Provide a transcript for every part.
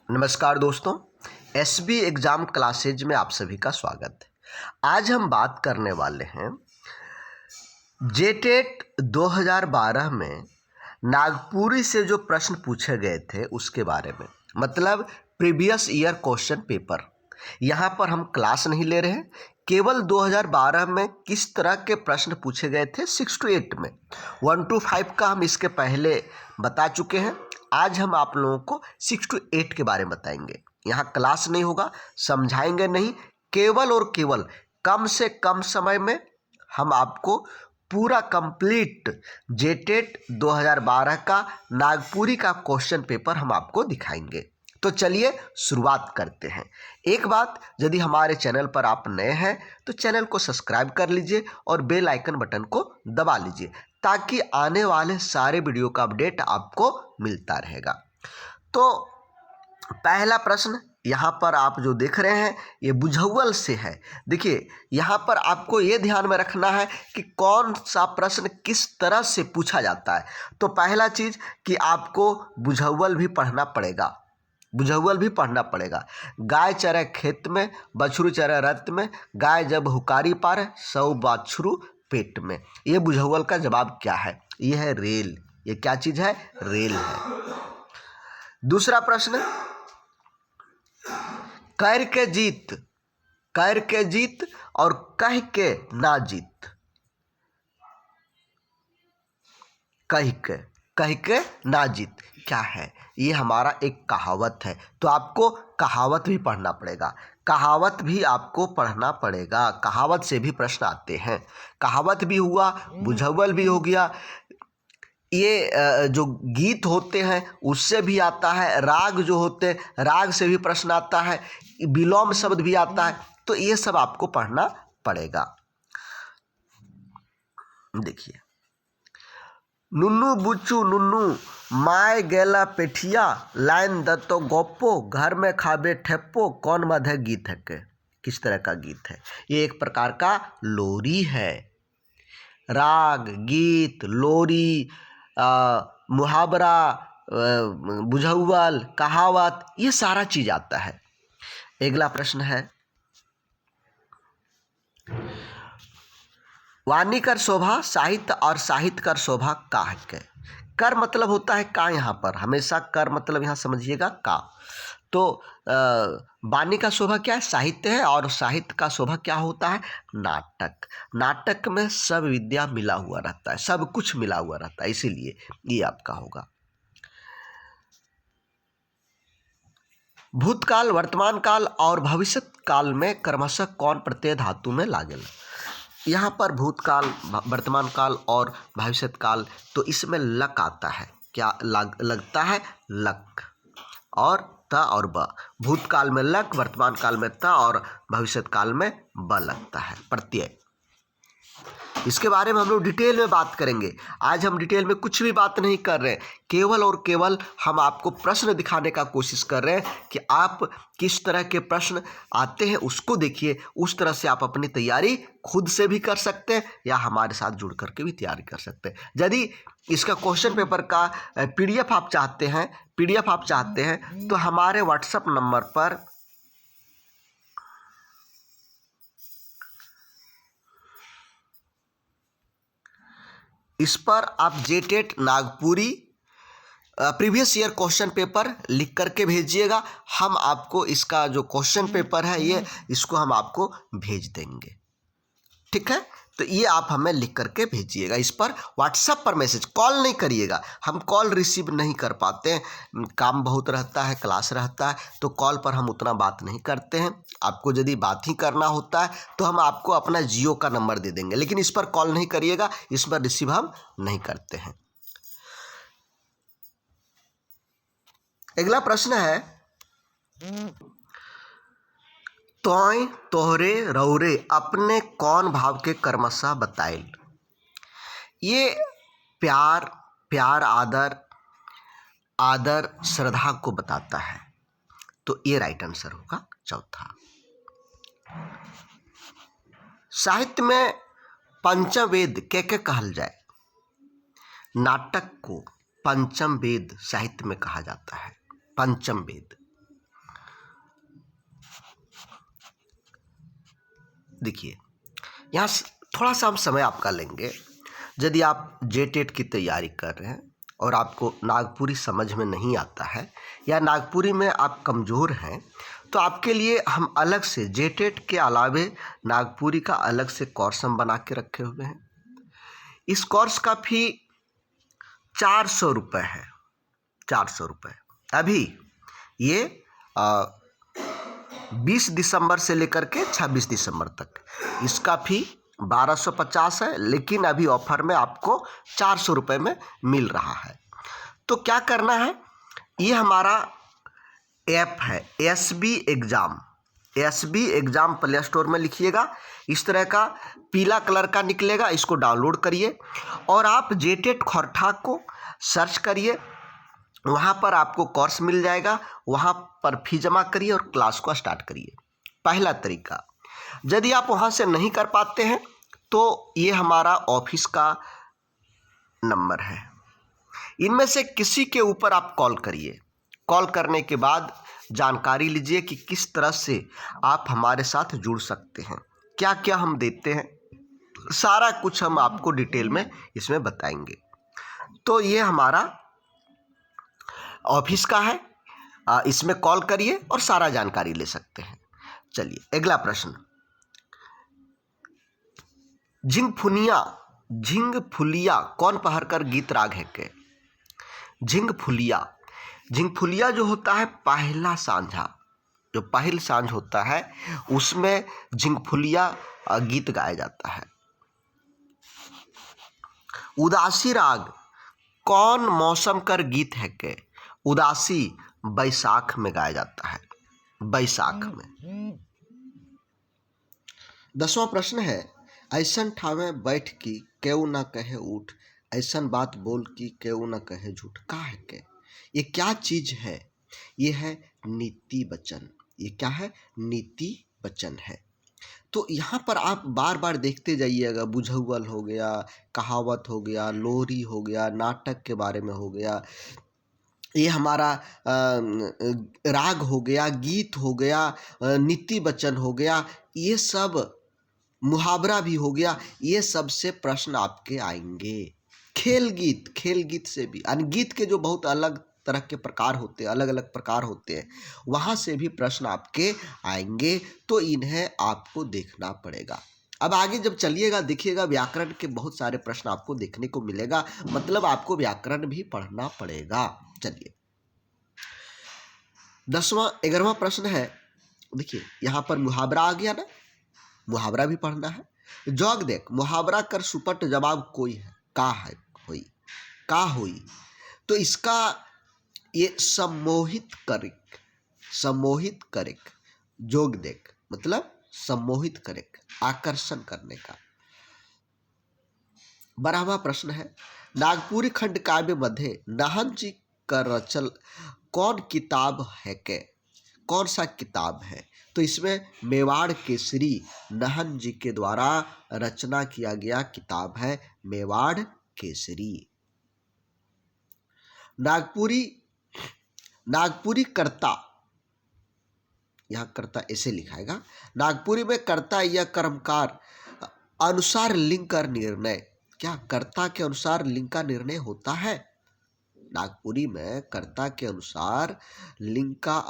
नमस्कार दोस्तों, SB exam classes में आप सभी का स्वागत है। आज हम बात करने वाले हैं जेटेट 2012 में नागपुरी से जो प्रश्न पूछे गए थे उसके बारे में, मतलब प्रीवियस ईयर क्वेश्चन पेपर। यहाँ पर हम क्लास नहीं ले रहे हैं, केवल 2012 में किस तरह के प्रश्न पूछे गए थे 6 to 8 में। 1 to 5 का हम इसके पहले बता चुके हैं। आज हम आप लोगों को 6 to 8 के बारे में बताएंगे। यहाँ क्लास नहीं होगा, समझाएंगे नहीं, केवल और केवल कम से कम समय में हम आपको पूरा कंप्लीट जेटेट 2012 का नागपुरी का क्वेश्चन पेपर हम आपको दिखाएंगे। तो चलिए शुरुआत करते हैं। एक बात, यदि हमारे चैनल पर आप नए हैं तो चैनल को सब्सक्राइब कर लीजिए और बेल आइकन बटन को दबा लीजिए ताकि आने वाले सारे वीडियो का अपडेट आपको मिलता रहेगा। तो पहला प्रश्न यहाँ पर आप जो देख रहे हैं ये बुझौल से है। देखिए, यहाँ पर आपको ये ध्यान में रखना है कि कौन सा प्रश्न किस तरह से पूछा जाता है। तो पहला चीज़ कि आपको बुझौल भी पढ़ना पड़ेगा, बुझौल भी पढ़ना पड़ेगा। गाय चरे खेत में, बछरू चरे रत में, गाय जब हुकारी पार, सौ बछरू पेट में। ये बुझौल का जवाब क्या है? ये है रेल। ये क्या चीज़ है? रेल है। दूसरा प्रश्न, कर के जीत, कर के जीत और कह के ना जीत। कह के ना जीत क्या है? ये हमारा एक कहावत है। तो आपको कहावत भी पढ़ना पड़ेगा, कहावत भी आपको पढ़ना पड़ेगा। कहावत से भी प्रश्न आते हैं। कहावत भी हुआ, बुझौल भी हो गया। ये जो गीत होते हैं उससे भी आता है, राग जो होते हैं राग से भी प्रश्न आता है, विलोम शब्द भी आता है। तो ये सब आपको पढ़ना पड़ेगा। देखिए, नुन्नू बुच्चू नुन्नू माय गेला पेठिया, लाइन दत्तो गोप्पो, घर में खाबे ठेप्पो, कौन मधे गीत है के? किस तरह का गीत है? ये एक प्रकार का लोरी है। राग, गीत, लोरी, मुहावरा, बुझौल, कहावत, ये सारा चीज आता है। अगला प्रश्न है, वाणी कर शोभा साहित्य और साहित्य कर शोभा का है? कर मतलब होता है का, यहाँ पर हमेशा कर मतलब यहाँ समझिएगा का। तो वाणी का शोभा क्या है? साहित्य है। और साहित्य का शोभा क्या होता है? नाटक। नाटक में सब विद्या मिला हुआ रहता है, सब कुछ मिला हुआ रहता है, इसीलिए ये आपका होगा। भूतकाल, वर्तमान काल और भविष्य काल में क्रमशः कौन प्रत्यय धातु में लागेला? यहाँ पर भूतकाल, वर्तमान काल और भविष्य काल, तो इसमें लक आता है। क्या लगता है? लक और त और ब। भूतकाल में लक, वर्तमान काल में त और भविष्य काल में ब लगता है प्रत्यय। इसके बारे में हम लोग डिटेल में बात करेंगे। आज हम डिटेल में कुछ भी बात नहीं कर रहे हैं, केवल और केवल हम आपको प्रश्न दिखाने का कोशिश कर रहे हैं कि आप किस तरह के प्रश्न आते हैं उसको देखिए। उस तरह से आप अपनी तैयारी खुद से भी कर सकते हैं या हमारे साथ जुड़ करके भी तैयारी कर सकते हैं। यदि इसका क्वेश्चन पेपर का पीडीएफ आप चाहते हैं तो हमारे व्हाट्सएप नंबर पर इस पर आप JTET Nagpuri previous year question paper लिख करके भेजिएगा। हम आपको इसका जो क्वेश्चन पेपर है इसको हम आपको भेज देंगे, ठीक है? तो ये आप हमें लिख करके भेजिएगा। इस पर व्हाट्सएप पर मैसेज, कॉल नहीं करिएगा, हम कॉल रिसीव नहीं कर पाते हैं, काम बहुत रहता है, क्लास रहता है, तो कॉल पर हम उतना बात नहीं करते हैं। आपको यदि बात ही करना होता है तो हम आपको अपना जियो का नंबर दे देंगे, लेकिन इस पर कॉल नहीं करिएगा, इस पर रिसीव हम नहीं करते हैं। अगला प्रश्न है, तोय तोहरे रौरे अपने कौन भाव के क्रमशः बताइल? ये प्यार, आदर श्रद्धा को बताता है। तो ये राइट आंसर होगा चौथा। साहित्य में पंचम वेद के कहल जाए? नाटक को पंचम वेद साहित्य में कहा जाता है, पंचम वेद। देखिए, यहाँ थोड़ा सा हम समय आपका लेंगे। यदि आप जेटेट की तैयारी कर रहे हैं और आपको नागपुरी समझ में नहीं आता है या नागपुरी में आप कमज़ोर हैं, तो आपके लिए हम अलग से जेटेट के अलावे नागपुरी का अलग से कोर्स हम बना के रखे हुए हैं। इस कोर्स का फी 400 रुपये है, 400 रुपये। अभी ये 20 दिसंबर से लेकर के 26 दिसंबर तक इसका फी 1250 है, लेकिन अभी ऑफर में आपको 400 रुपये में मिल रहा है। तो क्या करना है, ये हमारा ऐप है SB exam. SB exam play store में लिखिएगा, इस तरह का पीला कलर का निकलेगा, इसको डाउनलोड करिए और आप जेटेट खोरठा को सर्च करिए, वहाँ पर आपको कोर्स मिल जाएगा। वहाँ पर फी जमा करिए और क्लास को स्टार्ट करिए। पहला तरीका। यदि आप वहाँ से नहीं कर पाते हैं तो ये हमारा ऑफिस का नंबर है, इनमें से किसी के ऊपर आप कॉल करिए। कॉल करने के बाद जानकारी लीजिए कि किस तरह से आप हमारे साथ जुड़ सकते हैं, क्या क्या हम देते हैं, सारा कुछ हम आपको डिटेल में इसमें बताएंगे। तो ये हमारा ऑफिस का है, इसमें कॉल करिए और सारा जानकारी ले सकते हैं। चलिए अगला प्रश्न। झिंग फुलिया कौन पहरकर गीत राग है के? झिंग फुलिया जो होता है पहला सांझा, जो पहल सांझ होता है उसमें झिंग फुलिया गीत गाया जाता है। उदासी राग कौन मौसम कर गीत है के? उदासी बैसाख में गाया जाता है, बैसाख में। 10वां प्रश्न है, ऐसन ठावे बैठ की केहू न कहे उठ, ऐसन बात बोल की केहू न कहे झूठ। का है के? ये क्या चीज है? ये है नीति वचन। ये क्या है? नीति वचन है। तो यहाँ पर आप बार बार देखते जाइएगा, बुझौल हो गया, कहावत हो गया, लोरी हो गया, नाटक के बारे में हो गया, ये हमारा राग हो गया, गीत हो गया, नीति वचन हो गया, ये सब मुहावरा भी हो गया। ये सब से प्रश्न आपके आएंगे। खेल गीत से भी, यानी गीत के जो बहुत अलग तरह के प्रकार होते हैं, अलग अलग प्रकार होते हैं, वहाँ से भी प्रश्न आपके आएंगे। तो इन्हें आपको देखना पड़ेगा। अब आगे जब चलिएगा देखिएगा, व्याकरण के बहुत सारे प्रश्न आपको देखने को मिलेगा, मतलब आपको व्याकरण भी पढ़ना पड़ेगा। चलिए 11वां प्रश्न है। देखिए यहाँ पर मुहावरा आ गया ना, मुहावरा भी पढ़ना है। जोग देख, मुहावरा कर सुपट जवाब कोई है, का है कोई, का हुई। तो इसका ये सम्मोहित करिक, जोग देख मतलब सम्मोहित करिक, आकर्षण करने का। 12वां प्रश्न है, नागपुरी खंड काव्य मध्य नाहन जी का रचल कौन किताब है के? कौन सा किताब है? तो इसमें मेवाड़ केसरी नाहन जी के द्वारा रचना किया गया किताब है मेवाड़ केसरी। नागपुरी कर्ता, यहाँ कर्ता ऐसे लिखाएगा, नागपुरी में कर्ता या कर्मकार अनुसार लिंग का निर्णय। क्या कर्ता के अनुसार लिंग का निर्णय होता है? नागपुरी में कर्ता के अनुसार लिंग का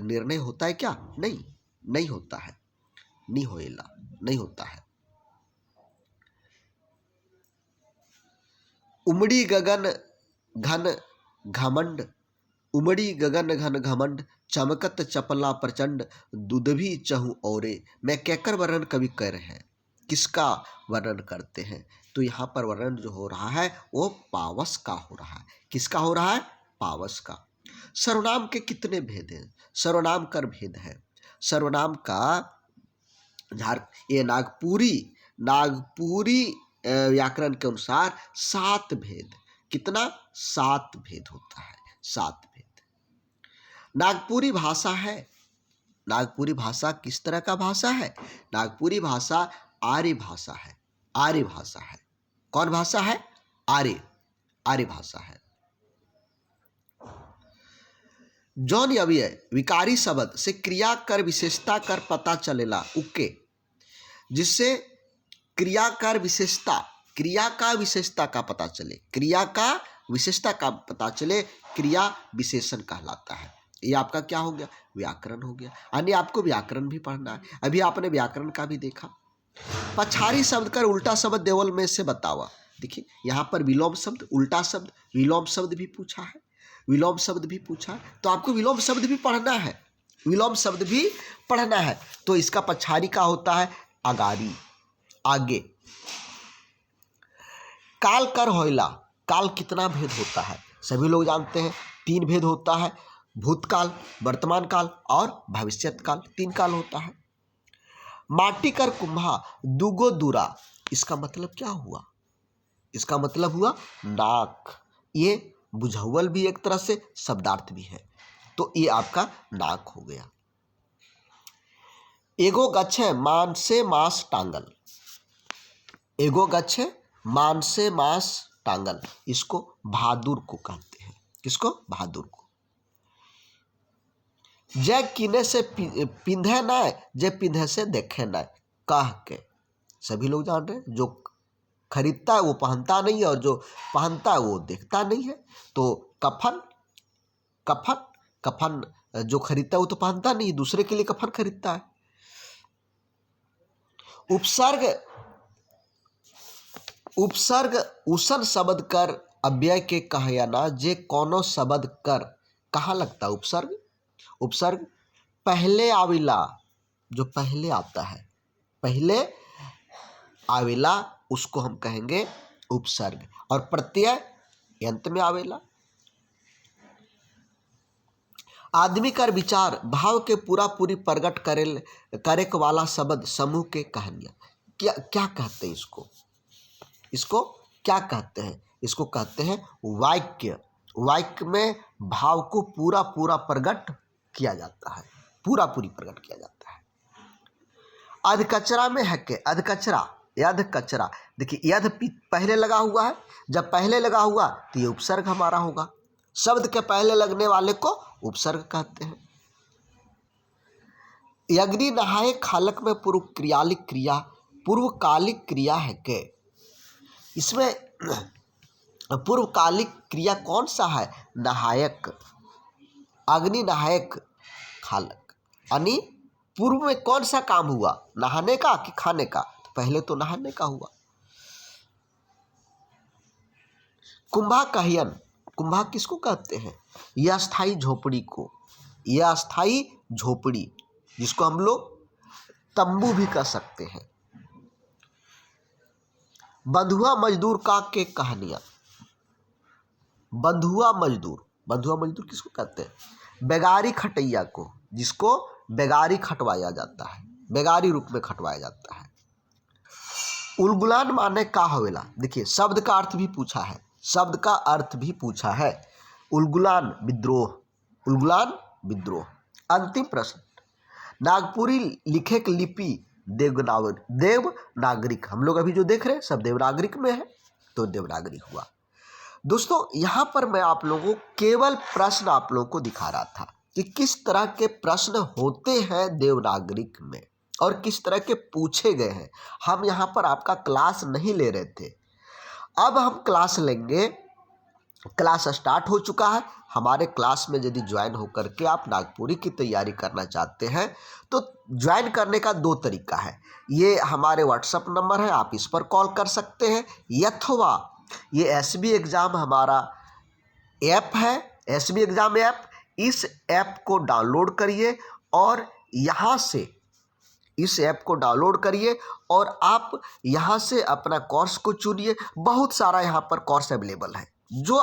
निर्णय होता है क्या? नहीं होता है, नहीं होता है। उमड़ी गगन घन घमंड, चमकत चपला प्रचंड, दुधभी चहु औरे। मैं कहकर वर्णन कवि कर रहे हैं, किसका वर्णन करते हैं? तो यहाँ पर वर्णन जो हो रहा है वो पावस का हो रहा है। किसका हो रहा है? पावस का। सर्वनाम के कितने भेद हैं? सर्वनाम का भेद है, सर्वनाम का ये नागपुरी व्याकरण के अनुसार 7 भेद। कितना? 7 भेद होता है, 7 भेद। नागपुरी भाषा है। नागपुरी भाषा किस तरह का भाषा है? नागपुरी भाषा आर्य भाषा है, आर्य भाषा है। कौन भाषा है? आर्य भाषा है। जौन अव्यय विकारी शब्द से क्रिया कर विशेषता कर पता चलेला उके। जिससे क्रिया का विशेषता का पता चले, क्रिया का विशेषता का पता चले, क्रिया विशेषण कहलाता है। ये आपका क्या हो गया? व्याकरण हो गया। यानी आपको व्याकरण भी पढ़ना है। अभी आपने व्याकरण का भी देखा। पछाड़ी शब्द कर उल्टा शब्द देवल में से बतावा। देखिए यहाँ पर विलोम शब्द, उल्टा शब्द, विलोम शब्द भी पूछा है, विलोम शब्द भी पूछा है, तो आपको विलोम शब्द भी पढ़ना है, विलोम शब्द भी पढ़ना है। तो इसका पछाड़ी का होता है अगाड़ी, आगे। काल कर होइला, काल कितना भेद होता है? सभी लोग जानते हैं 3 भेद होता है, भूतकाल, वर्तमान काल और भविष्यत काल, 3 काल होता है। माटी कर कुम्भा दुगो दूरा, इसका मतलब क्या हुआ? इसका मतलब हुआ नाक। ये बुझावल भी एक तरह से शब्दार्थ भी है, तो ये आपका नाक हो गया। एगो गच्छे मान से मास टांगल, एगो गच्छे मान से मास टांगल, इसको बहादुर को कहते हैं। किसको? बहादुर को। जय किने से पिंधे ना, जय पिंधे से देखे ना, कह के। सभी लोग जान रहे हैं जो खरीदता है वो पहनता नहीं है और जो पहनता है वो देखता नहीं है। तो कफन, कफन, कफन जो खरीदता है वो तो पहनता नहीं, दूसरे के लिए कफन खरीदता है। उपसर्ग, उपसर्ग उसन शब्द कर अव्यय के कहया ना, जे कोनो शब्द कर कहाँ लगता है उपसर्ग? उपसर्ग पहले आविला, जो पहले आता है, पहले आवेला, उसको हम कहेंगे उपसर्ग। और प्रत्यय अंत में आवेला। आदमी कर विचार भाव के पूरा पूरी प्रकट करे वाला शब्द समूह के कहानियां, क्या क्या कहते हैं इसको? इसको क्या कहते हैं? इसको कहते हैं वाक्य। वाक्य में भाव को पूरा पूरा प्रकट किया जाता है, पूरा पूरी प्रकट किया जाता है। अधकचरा में है के, अधकचरा, यध कचरा, देखिए यध पहले लगा हुआ है, जब पहले लगा हुआ तो ये उपसर्ग हमारा होगा। शब्द के पहले लगने वाले को उपसर्ग कहते हैं। यज्ञ नहाए खालक में पूर्वकालिक क्रिया, पूर्वकालिक क्रिया है के, इसमें पूर्वकालिक क्रिया कौन सा है? नहायक, अग्नि नहायक खालक, यानी पूर्व में कौन सा काम हुआ? नहाने का कि खाने का? तो पहले तो नहाने का हुआ। कुंभा कहियन, कुंभा किसको कहते हैं? यह अस्थाई झोपड़ी को, यह अस्थाई झोपड़ी, जिसको हम लोग तंबू भी कह सकते हैं। बंधुआ मजदूर का के कहानियां, बंधुआ मजदूर, बंधुआ मजदूर किसको कहते हैं? बेगारी खटैया को, जिसको बेगारी खटवाया जाता है, बेगारी रूप में खटवाया जाता है। उलगुलान माने का होवेला, देखिए शब्द का अर्थ भी पूछा है, शब्द का अर्थ भी पूछा है। उलगुलान विद्रोह, उलगुलान विद्रोह। अंतिम प्रश्न, नागपुरी लिखे की लिपि देवनागरिक, हम लोग अभी जो देख रहे हैं सब देवनागरिक में है, तो देवनागरिक हुआ। दोस्तों यहाँ पर मैं आप लोगों को केवल प्रश्न आप लोगों को दिखा रहा था कि किस तरह के प्रश्न होते हैं देवनागरिक में और किस तरह के पूछे गए हैं। हम यहाँ पर आपका क्लास नहीं ले रहे थे, अब हम क्लास लेंगे। क्लास स्टार्ट हो चुका है। हमारे क्लास में यदि ज्वाइन होकर के आप नागपुरी की तैयारी करना चाहते हैं तो ज्वाइन करने का 2 तरीका है। ये हमारे व्हाट्सएप नंबर है, आप इस पर कॉल कर सकते हैं, अथवा ये एसबी एग्ज़ाम हमारा ऐप है, एसबी एग्ज़ाम ऐप, इस ऐप को डाउनलोड करिए और यहाँ से इस ऐप को डाउनलोड करिए और आप यहाँ से अपना कोर्स को चुनिए। बहुत सारा यहाँ पर कोर्स अवेलेबल है, जो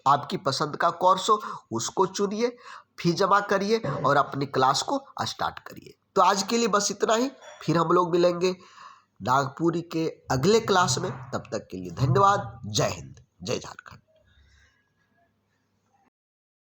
आपकी पसंद का कोर्स हो उसको चुनिए, फी जमा करिए और अपनी क्लास को स्टार्ट करिए। तो आज के लिए बस इतना ही, फिर हम लोग मिलेंगे नागपुरी के अगले क्लास में। तब तक के लिए धन्यवाद। जय हिंद, जय झारखंड।